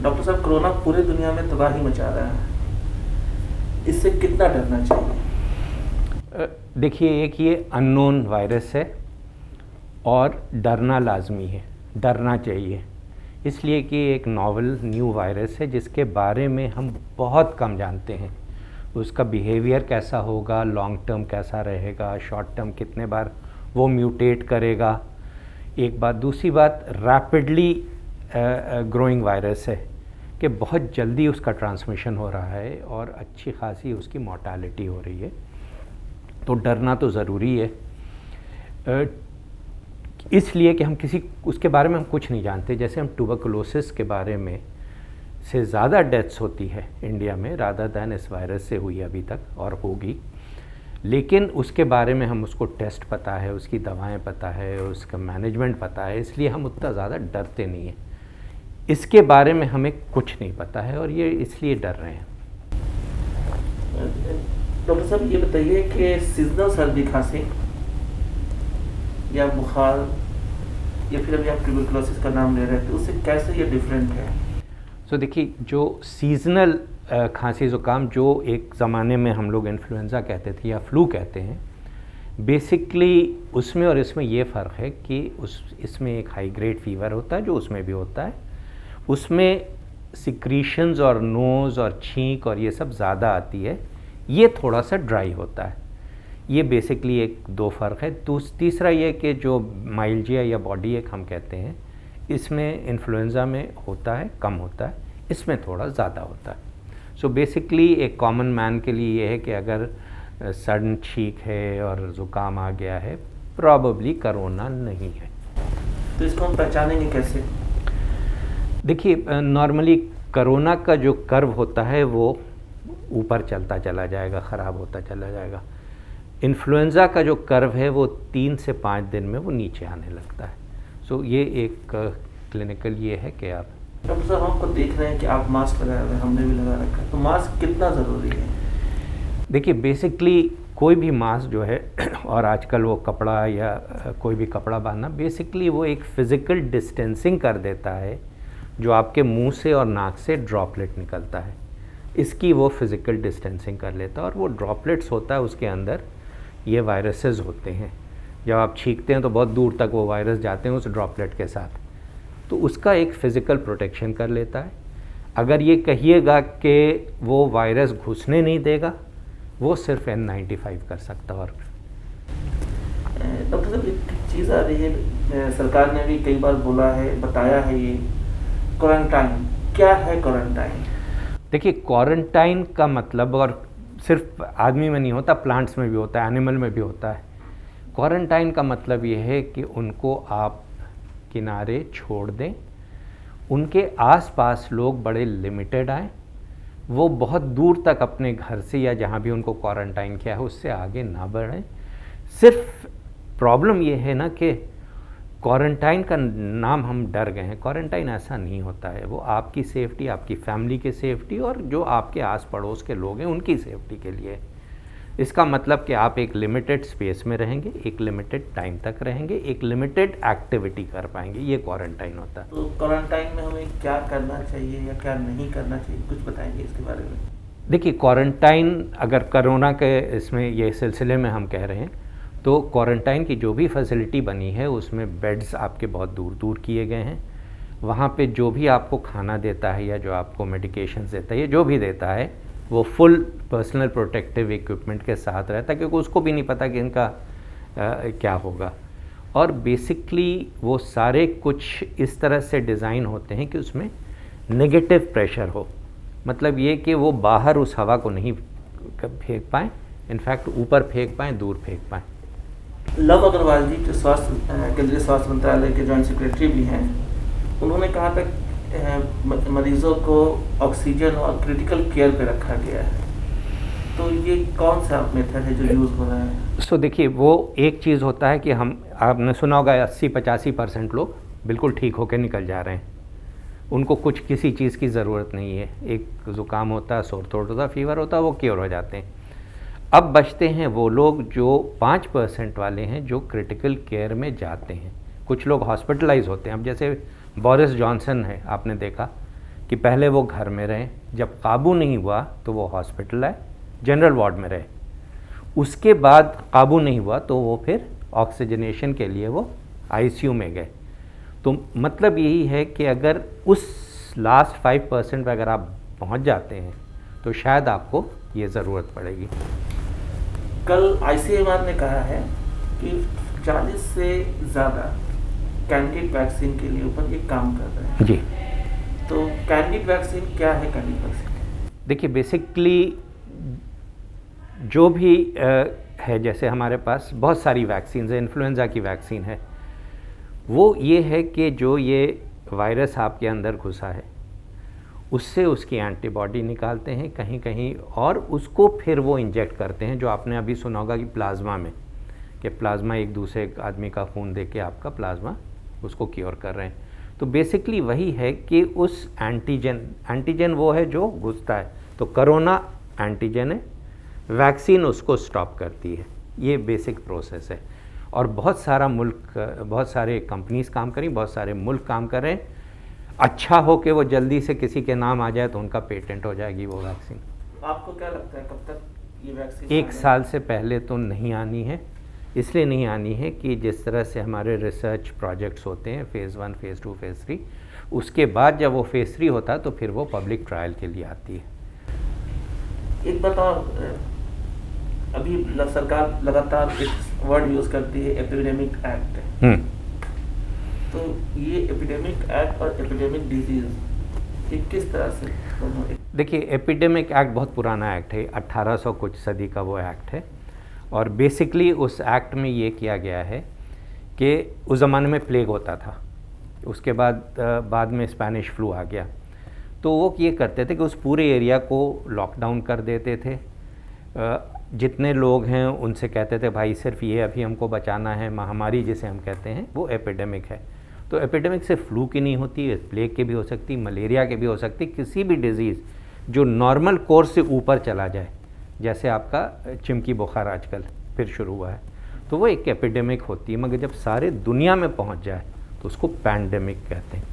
Doctor साहब, corona पूरे दुनिया में तबाही मचा रहा है, इससे कितना डरना चाहिए? देखिए, एक ये अननोन वायरस है और डरना लाजमी है, डरना चाहिए, इसलिए कि एक नॉवल न्यू वायरस है जिसके बारे में हम बहुत कम जानते हैं। उसका बिहेवियर कैसा होगा, लॉन्ग टर्म कैसा रहेगा, शॉर्ट टर्म कितने बार वो म्यूटेट करेगा, एक बात। दूसरी बात, रैपिडली ग्रोइंग वायरस है कि बहुत जल्दी उसका ट्रांसमिशन हो रहा है और अच्छी खासी उसकी मॉर्टालिटी हो रही है, तो डरना तो ज़रूरी है। इसलिए कि हम उसके बारे में हम कुछ नहीं जानते। जैसे हम ट्यूबरकुलोसिस के बारे में से ज़्यादा डेथ्स होती है इंडिया में रादर दैन इस वायरस से हुई अभी तक और होगी, लेकिन उसके बारे में हम उसको टेस्ट पता है, उसकी दवाएं पता है, उसका मैनेजमेंट पता है, इसलिए हम उतना ज़्यादा डरते नहीं हैं। इसके बारे में हमें कुछ नहीं पता है और ये इसलिए डर रहे हैं। डॉक्टर साहब, ये बताइए कि सीजनल सर्दी खांसी या बुखार या फिर अभी आप ट्यूबरकुलोसिस का नाम ले रहे थे, उससे कैसे ये डिफरेंट है? देखिए, जो सीजनल खांसी ज़ुकाम, जो एक ज़माने में हम लोग इन्फ्लुएंज़ा कहते थे या फ्लू कहते हैं, बेसिकली उसमें और इसमें ये फ़र्क है कि इसमें एक हाई ग्रेड फीवर होता है जो उसमें भी होता है, उसमें सिक्रीशंस और नोज़ और छींक और ये सब ज़्यादा आती है, ये थोड़ा सा ड्राई होता है। ये बेसिकली एक दो फ़र्क है। तीसरा ये कि जो माइल्जिया या बॉडी एक हम कहते हैं, इसमें इन्फ्लुएंज़ा में होता है, कम होता है, इसमें थोड़ा ज़्यादा होता है। सो बेसिकली एक कॉमन मैन के लिए ये है कि अगर सडन छींक है और ज़ुकाम आ गया है, प्रॉबेबली कोरोना नहीं है। तो इसको हम पहचानेंगे कैसे? देखिए, नॉर्मली कोरोना का जो कर्व होता है वो ऊपर चलता चला जाएगा, ख़राब होता चला जाएगा। इन्फ्लुएंज़ा का जो कर्व है वो 3 से 5 दिन में वो नीचे आने लगता है। सो ये एक क्लिनिकल ये है कि आप डॉक्टर साहब, हमको देख रहे हैं कि आप मास्क लगाए हुए हैं, हमने भी लगा रखा है, तो मास्क कितना ज़रूरी है? देखिए, बेसिकली कोई भी मास्क जो है और आजकल वो कपड़ा या कोई भी कपड़ा बांधना, बेसिकली वो एक फ़िज़िकल डिस्टेंसिंग कर देता है। जो आपके मुंह से और नाक से ड्रॉपलेट निकलता है, इसकी वो फ़िज़िकल डिस्टेंसिंग कर लेता है और वो ड्रॉपलेट्स होता है, उसके अंदर ये वायरसेस होते हैं। जब आप छींकते हैं तो बहुत दूर तक वो वायरस जाते हैं उस ड्रॉपलेट के साथ, तो उसका एक फ़िज़िकल प्रोटेक्शन कर लेता है। अगर ये कहिएगा कि वो वायरस घुसने नहीं देगा, वो सिर्फ N95 कर सकता। और डॉक्टर साहब, एक चीज़ आ रही है, सरकार ने भी कई बार बोला है, बताया है, ये क्वारंटाइन। क्या है क्वारंटाइन? देखिए, क्वारंटाइन का मतलब, और सिर्फ आदमी में नहीं होता, प्लांट्स में भी होता है, एनिमल में भी होता है। क्वारंटाइन का मतलब ये है कि उनको आप किनारे छोड़ दें, उनके आसपास लोग बड़े लिमिटेड आएँ, वो बहुत दूर तक अपने घर से या जहाँ भी उनको क्वारंटाइन किया है उससे आगे ना बढ़ें। सिर्फ प्रॉब्लम ये है ना कि क्वारंटाइन का नाम हम डर गए हैं। क्वारंटाइन ऐसा नहीं होता है, वो आपकी सेफ्टी, आपकी फैमिली की सेफ्टी और जो आपके आस पड़ोस के लोग हैं उनकी सेफ्टी के लिए। इसका मतलब कि आप एक लिमिटेड स्पेस में रहेंगे, एक लिमिटेड टाइम तक रहेंगे, एक लिमिटेड एक्टिविटी कर पाएंगे, ये क्वारंटाइन होता है। तो क्वारंटाइन में हमें क्या करना चाहिए या क्या नहीं करना चाहिए, कुछ बताएंगे इसके बारे में? देखिए, क्वारंटाइन अगर कोरोना के इसमें ये सिलसिले में हम कह रहे हैं, तो क्वारंटाइन की जो भी फैसिलिटी बनी है उसमें बेड्स आपके बहुत दूर दूर किए गए हैं। वहाँ पे जो भी आपको खाना देता है या जो आपको मेडिकेशंस देता है या जो भी देता है, वो फुल पर्सनल प्रोटेक्टिव इक्विपमेंट के साथ रहता है, क्योंकि उसको भी नहीं पता कि इनका क्या होगा। और बेसिकली वो सारे कुछ इस तरह से डिज़ाइन होते हैं कि उसमें नेगेटिव प्रेशर हो, मतलब ये कि वो बाहर उस हवा को नहीं फेंक पाएँ, इनफैक्ट ऊपर फेंक पाएँ, दूर फेंक पाएँ। लव अग्रवाल जी, जो केंद्रीय स्वास्थ्य मंत्रालय के जॉइंट सेक्रेटरी भी हैं, उन्होंने कहा था मरीजों को ऑक्सीजन और क्रिटिकल केयर पे रखा गया है, तो ये कौन सा मेथड है जो यूज़ हो रहा है? देखिए, वो एक चीज़ होता है कि आपने सुना होगा 80-85% लोग बिल्कुल ठीक होकर निकल जा रहे हैं, उनको कुछ किसी चीज़ की ज़रूरत नहीं है। एक ज़ुकाम होता है, सोर थ्रोट होता है, फीवर होता है, वो क्योर हो जाते हैं। अब बचते हैं वो लोग जो 5% वाले हैं जो क्रिटिकल केयर में जाते हैं। कुछ लोग हॉस्पिटलाइज होते हैं। अब जैसे बोरिस जॉनसन है, आपने देखा कि पहले वो घर में रहें, जब काबू नहीं हुआ तो वो हॉस्पिटल आए, जनरल वार्ड में रहे, उसके बाद काबू नहीं हुआ तो वो फिर ऑक्सीजनेशन के लिए वो आईसीयू में गए। तो मतलब यही है कि अगर उस लास्ट 5% पर अगर आप पहुंच जाते हैं तो शायद आपको ये ज़रूरत पड़ेगी। कल आईसीएमआर ने कहा है कि 40 से ज़्यादा कैंडिड वैक्सीन के लिए ऊपर ये काम कर रहे हैं। जी, तो कैंडिड वैक्सीन क्या है? कैंडिड वैक्सीन देखिए बेसिकली जो भी है, जैसे हमारे पास बहुत सारी वैक्सीन है, इन्फ्लुएंज़ा की वैक्सीन है, वो ये है कि जो ये वायरस आपके अंदर घुसा है उससे उसकी एंटीबॉडी निकालते हैं कहीं कहीं और उसको फिर वो इंजेक्ट करते हैं, जो आपने अभी सुना होगा कि प्लाज्मा में, कि प्लाज्मा एक दूसरे आदमी का खून दे के आपका प्लाज्मा उसको क्योर कर रहे हैं। तो बेसिकली वही है कि उस एंटीजन वो है जो घुसता है, तो कोरोना एंटीजन है, वैक्सीन उसको स्टॉप करती है। ये बेसिक प्रोसेस है और बहुत सारे कंपनीज काम करें, बहुत सारे मुल्क काम करें। अच्छा हो कि वो जल्दी से किसी के नाम आ जाए तो उनका पेटेंट हो जाएगी वो वैक्सीन। आपको क्या लगता है कब तक ये वैक्सीन? 1 साल से पहले तो नहीं आनी है। इसलिए नहीं आनी है कि जिस तरह से हमारे रिसर्च प्रोजेक्ट्स होते हैं फ़ेज़ 1, फ़ेज़ 2, फ़ेज़ 3, उसके बाद जब वो फ़ेज़ 3 होता है तो फिर वो पब्लिक ट्रायल के लिए आती है। एक बात और, अभी सरकार लगातार एक वर्ड यूज़ करती है, एपिडेमिक एक्ट। तो ये एपिडेमिक एक्ट और एपिडेमिक डिजीज़ ये किस तरह से दोनों? देखिए एपिडेमिक एक्ट बहुत पुराना एक्ट है, 1800 कुछ सदी का वो एक्ट है और बेसिकली उस एक्ट में ये किया गया है कि उस ज़माने में प्लेग होता था, उसके बाद में स्पेनिश फ्लू आ गया, तो वो ये करते थे कि उस पूरे एरिया को लॉकडाउन कर देते थे। जितने लोग हैं उनसे कहते थे भाई सिर्फ ये अभी हमको बचाना है, महामारी जिसे हम कहते हैं वो एपिडेमिक है। तो एपिडेमिक से फ्लू की नहीं होती, प्लेग की भी हो सकती, मलेरिया की भी हो सकती, किसी भी डिज़ीज़ जो नॉर्मल कोर्स से ऊपर चला जाए, जैसे आपका चिमकी बुखार आजकल फिर शुरू हुआ है, तो वो एक एपिडेमिक होती है। मगर जब सारे दुनिया में पहुंच जाए तो उसको पैंडेमिक कहते हैं।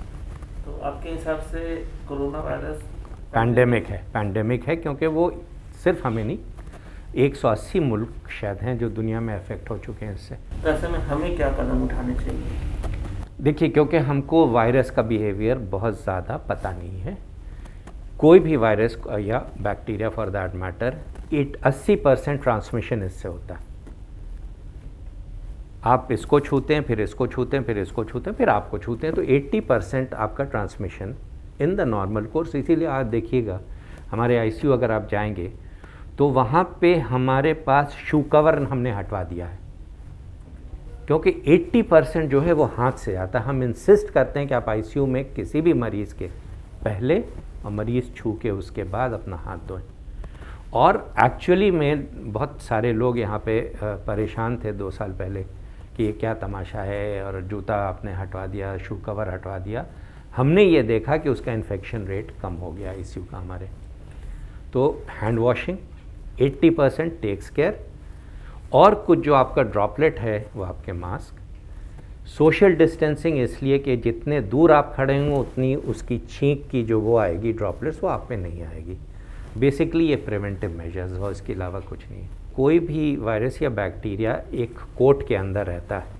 तो आपके हिसाब से कोरोना वायरस पैंडेमिक है क्योंकि वो सिर्फ हमें नहीं, 180 मुल्क शायद हैं जो दुनिया में अफेक्ट हो चुके हैं इससे। तो ऐसे में हमें क्या कदम उठाने चाहिए? देखिए क्योंकि हमको वायरस का बिहेवियर बहुत ज़्यादा पता नहीं है, कोई भी वायरस या bacteria for that matter, 80% transmission इससे होता है। आप इसको छूते हैं, फिर इसको छूते हैं, फिर इसको छूते हैं, फिर आपको छूते हैं, तो 80% आपका transmission in the normal course. इसीलिए आज देखिएगा हमारे आईसीयू अगर आप जाएंगे तो वहाँ पे हमारे पास शू कवर हमने हटवा दिया है, क्योंकि 80% जो है वो हाथ से आता है। हम इंसिस्ट करते हैं कि आप आईसीयू में किसी भी मरीज़ के पहले और मरीज़ छू के उसके बाद अपना हाथ धोएं। और एक्चुअली में बहुत सारे लोग यहाँ पे परेशान थे 2 साल पहले कि ये क्या तमाशा है और जूता आपने हटवा दिया, शू कवर हटवा दिया। हमने ये देखा कि उसका इन्फेक्शन रेट कम हो गया आईसीयू का हमारे। तो हैंड वॉशिंग 80% टेक्स केयर, और कुछ जो आपका ड्रॉपलेट है वो आपके मास्क, सोशल डिस्टेंसिंग इसलिए कि जितने दूर आप खड़े होंगे उतनी उसकी छींक की जो वो आएगी ड्रॉपलेट्स वो आप पे नहीं आएगी। बेसिकली ये प्रिवेंटिव मेजर्स और इसके अलावा कुछ नहीं है। कोई भी वायरस या बैक्टीरिया एक कोट के अंदर रहता है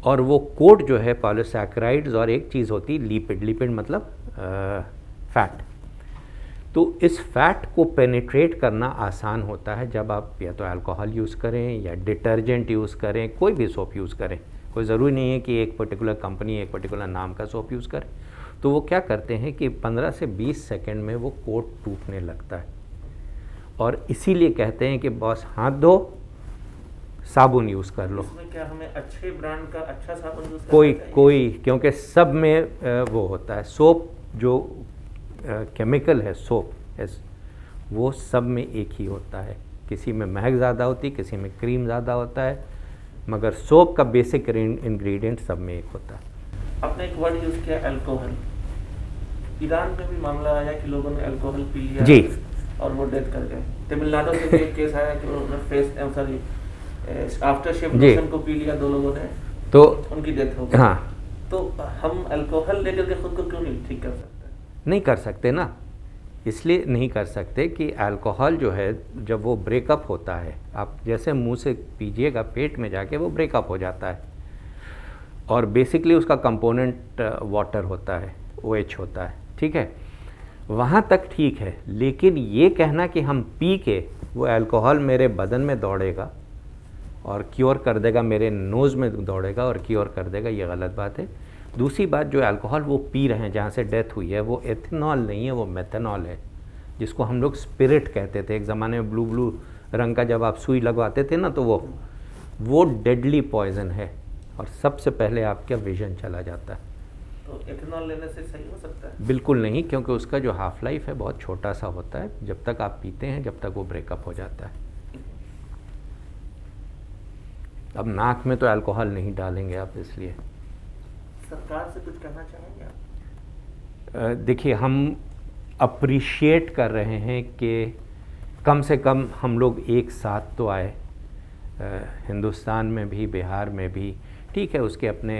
और वो कोट जो है पॉलीसैकेराइड्स और एक चीज़ होती है लिपिड मतलब फैट। तो इस फैट को पेनिट्रेट करना आसान होता है जब आप या तो अल्कोहल यूज़ करें या डिटर्जेंट यूज़ करें, कोई भी सोप यूज़ करें। कोई ज़रूरी नहीं है कि एक पर्टिकुलर कंपनी एक पर्टिकुलर नाम का सोप यूज़ करें। तो वो क्या करते हैं कि 15 से 20 सेकंड में वो कोट टूटने लगता है और इसीलिए कहते हैं कि बॉस हाथ धो, साबुन यूज़ कर लो। इसमें क्या हमें अच्छे ब्रांड का अच्छा साबुन यूज़ करना चाहिए? कोई क्योंकि सब में वो होता है। सोप जो केमिकल है सोप वो सब में एक ही होता है, किसी में महक ज़्यादा होती है, किसी में क्रीम ज़्यादा होता है, मगर सोप का बेसिक इंग्रेडिएंट सब में एक होता है। आपने एक वर्ड यूज़ किया अल्कोहल। ईरान में भी मामला आया कि लोगों ने अल्कोहल पी लिया जी और वो डेथ कर गए। तमिलनाडु से भी एक केस आया कि उन्होंने आफ्टर शेव लोशन को पी लिया 2 लोगों ने, तो उनकी डेथ हो गई। हाँ, तो हम अल्कोहल लेकर के खुद को क्यों नहीं ठीक कर सकते? नहीं कर सकते ना, इसलिए नहीं कर सकते कि अल्कोहल जो है जब वो ब्रेकअप होता है, आप जैसे मुंह से पीजिएगा पेट में जाके वो ब्रेकअप हो जाता है, और बेसिकली उसका कंपोनेंट वाटर होता है, OH होता है, ठीक है, वहाँ तक ठीक है। लेकिन ये कहना कि हम पी के वो अल्कोहल मेरे बदन में दौड़ेगा और क्योर कर देगा, मेरे नोज़ में दौड़ेगा और क्योर कर देगा, ये गलत बात है। दूसरी बात, जो अल्कोहल वो पी रहे हैं जहाँ से डेथ हुई है वो एथेनॉल नहीं है, वो मेथेनॉल है, जिसको हम लोग स्पिरिट कहते थे एक ज़माने में। ब्लू रंग का जब आप सुई लगवाते थे ना, तो वो डेडली पॉइजन है और सबसे पहले आपका विजन चला जाता है। तो एथेनॉल लेने से सही हो सकता है? बिल्कुल नहीं, क्योंकि उसका जो हाफ लाइफ है बहुत छोटा सा होता है। जब तक आप पीते हैं जब तक वो ब्रेकअप हो जाता है। अब नाक में तो अल्कोहल नहीं डालेंगे आप, इसलिए। सरकार से कुछ कहना चाहेंगे आप? देखिए, हम अप्रिशिएट कर रहे हैं कि कम से कम हम लोग एक साथ तो आए, हिंदुस्तान में भी, बिहार में भी, ठीक है, उसके अपने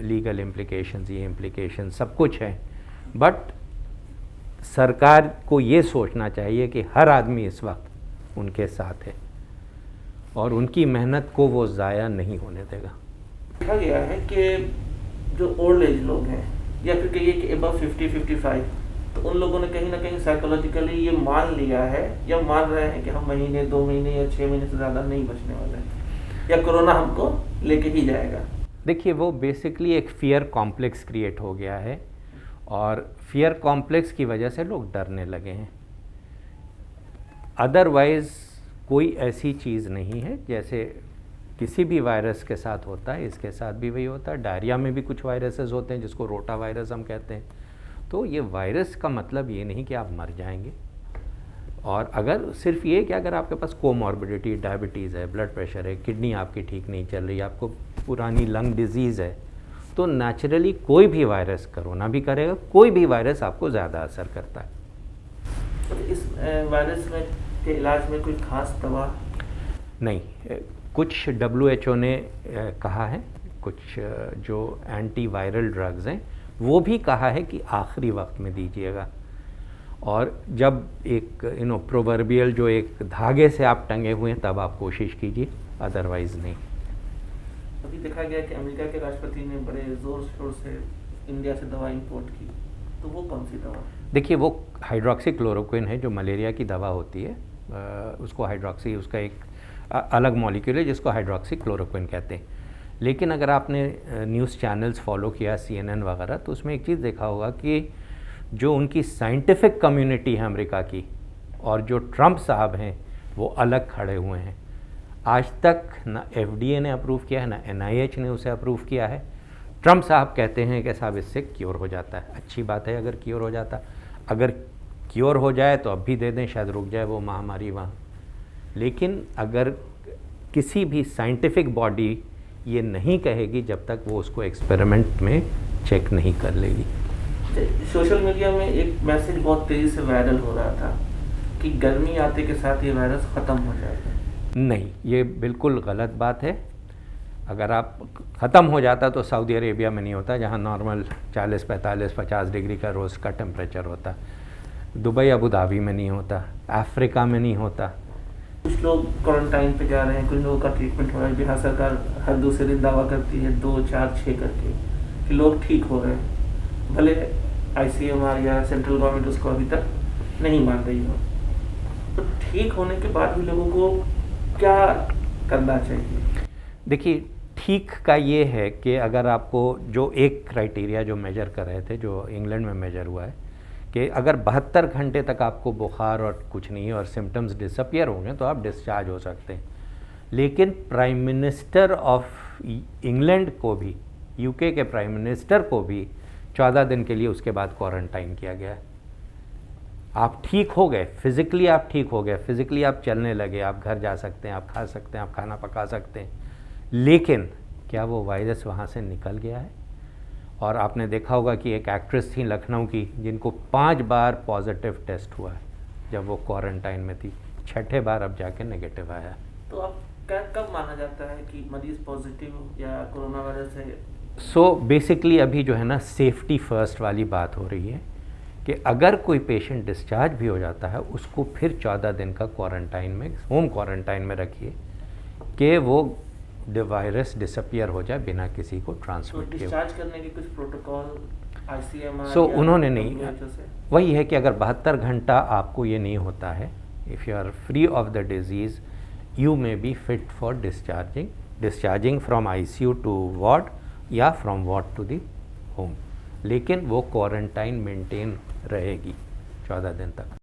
लीगल इम्प्लिकेशंस, ये इम्प्लिकेशंस सब कुछ है, बट सरकार को ये सोचना चाहिए कि हर आदमी इस वक्त उनके साथ है और उनकी मेहनत को वो ज़ाया नहीं होने देगा। देखा गया है कि जो ओल्ड एज लोग हैं, या फिर कहिए कि अबव 50-55, तो उन लोगों ने कहीं ना कहीं साइकोलॉजिकली ये मान लिया है या मान रहे हैं कि हम महीने, 2 महीने या 6 महीने से ज़्यादा नहीं बचने वाले हैं, या कोरोना हमको लेके ही जाएगा। देखिए, वो बेसिकली एक फियर कॉम्प्लेक्स क्रिएट हो गया है और फियर कॉम्प्लेक्स की वजह से लोग डरने लगे हैं। अदरवाइज़ कोई ऐसी चीज़ नहीं है, जैसे किसी भी वायरस के साथ होता है इसके साथ भी वही होता है। डायरिया में भी कुछ वायरसेस होते हैं जिसको रोटा वायरस हम कहते हैं। तो ये वायरस का मतलब ये नहीं कि आप मर जाएंगे, और अगर सिर्फ ये कि अगर आपके पास कोमॉर्बिडिटी, डायबिटीज़ है, ब्लड प्रेशर है, किडनी आपकी ठीक नहीं चल रही, आपको पुरानी लंग डिजीज़ है, तो नेचुरली कोई भी वायरस, कोरोना भी करेगा, कोई भी वायरस आपको ज़्यादा असर करता है। तो इस वायरस में के इलाज में कोई खास दवा नहीं, कुछ WHO ने कहा है, कुछ जो एंटी वायरल ड्रग्स हैं वो भी कहा है कि आखिरी वक्त में दीजिएगा, और जब एक प्रोवर्बियल जो एक धागे से आप टंगे हुए हैं तब आप कोशिश कीजिए, अदरवाइज़ नहीं। अभी देखा गया कि अमेरिका के राष्ट्रपति ने बड़े ज़ोर शोर से इंडिया से दवा इंपोर्ट की, तो वो कौन सी दवा? देखिए, वो हाइड्रोक्सीक्लोरोक्विन है, जो मलेरिया की दवा होती है, उसको हाइड्रोक्सी, उसका एक अलग मॉलिक्यूल है जिसको हाइड्रोक्सीक्लोरोक्विन कहते हैं। लेकिन अगर आपने न्यूज़ चैनल्स फॉलो किया, CNN वगैरह, तो उसमें एक चीज़ देखा होगा कि जो उनकी साइंटिफिक कम्युनिटी है अमेरिका की और जो ट्रंप साहब हैं वो अलग खड़े हुए हैं। आज तक ना FDA ने अप्रूव किया है, ना NIH ने उसे अप्रूव किया है। ट्रंप साहब कहते हैं कि साहब इससे क्योर हो जाता है। अच्छी बात है अगर क्योर हो जाता, अगर क्योर हो जाए तो अब भी दे दें, शायद रुक जाए वो महामारी वहाँ। लेकिन अगर किसी भी साइंटिफिक बॉडी ये नहीं कहेगी जब तक वो उसको एक्सपेरिमेंट में चेक नहीं कर लेगी। सोशल मीडिया में एक मैसेज बहुत तेज़ी से वायरल हो रहा था कि गर्मी आते के साथ ये वायरस ख़त्म हो जाएगा। नहीं, ये बिल्कुल गलत बात है। अगर आप ख़त्म हो जाता तो सऊदी अरेबिया में नहीं होता, जहाँ नॉर्मल 40, 45, 50 डिग्री का रोज़ का टेम्परेचर होता। दुबई, अबू धाबी में नहीं होता, अफ्रीका में नहीं होता। कुछ लोग क्वारंटाइन पे जा रहे हैं, कुछ लोगों का ट्रीटमेंट हो रहा है। बिहार सरकार हर दूसरे दिन दावा करती है 2, 4, 6 करके कि लोग ठीक हो रहे हैं, भले ICMR या सेंट्रल गवर्नमेंट उसको अभी तक नहीं मान रही हो। तो ठीक होने के बाद भी लोगों को क्या करना चाहिए? देखिए, ठीक का ये है कि अगर आपको जो एक क्राइटेरिया जो मेजर कर रहे थे, जो इंग्लैंड में मेजर हुआ है, कि अगर 72 घंटे तक आपको बुखार और कुछ नहीं है और सिम्टम्स डिसअपियर होंगे तो आप डिस्चार्ज हो सकते हैं। लेकिन प्राइम मिनिस्टर ऑफ इंग्लैंड को भी, UK के प्राइम मिनिस्टर को भी 14 दिन के लिए उसके बाद क्वारंटाइन किया गया है। आप ठीक हो गए, फिज़िकली आप ठीक हो गए, फिज़िकली आप चलने लगे, आप घर जा सकते हैं, आप खा सकते हैं, आप खाना पका सकते हैं, लेकिन क्या वो वायरस वहाँ से निकल गया है? और आपने देखा होगा कि एक एक्ट्रेस थी लखनऊ की जिनको 5 बार पॉजिटिव टेस्ट हुआ है जब वो क्वारंटाइन में थी, 6ठे बार अब जाके नेगेटिव आया। तो अब कब माना जाता है कि मरीज़ पॉजिटिव या कोरोना वायरस है? सो बेसिकली अभी जो है ना, सेफ्टी फर्स्ट वाली बात हो रही है कि अगर कोई पेशेंट डिस्चार्ज भी हो जाता है उसको फिर 14 दिन का क्वारंटाइन में, होम क्वारंटाइन में रखिए कि वो वायरस डिसअपियर हो जाए बिना किसी को ट्रांसमिट किए। डिस्चार्ज करने के कुछ प्रोटोकॉल ICMR सो या उन्होंने नहीं, WHO से? वही है कि अगर 72 घंटा आपको ये नहीं होता है, if you are free of the disease you may be fit for discharging from ICU to ward या from ward to the home, लेकिन वो क्वारंटाइन मेंटेन रहेगी 14 दिन तक।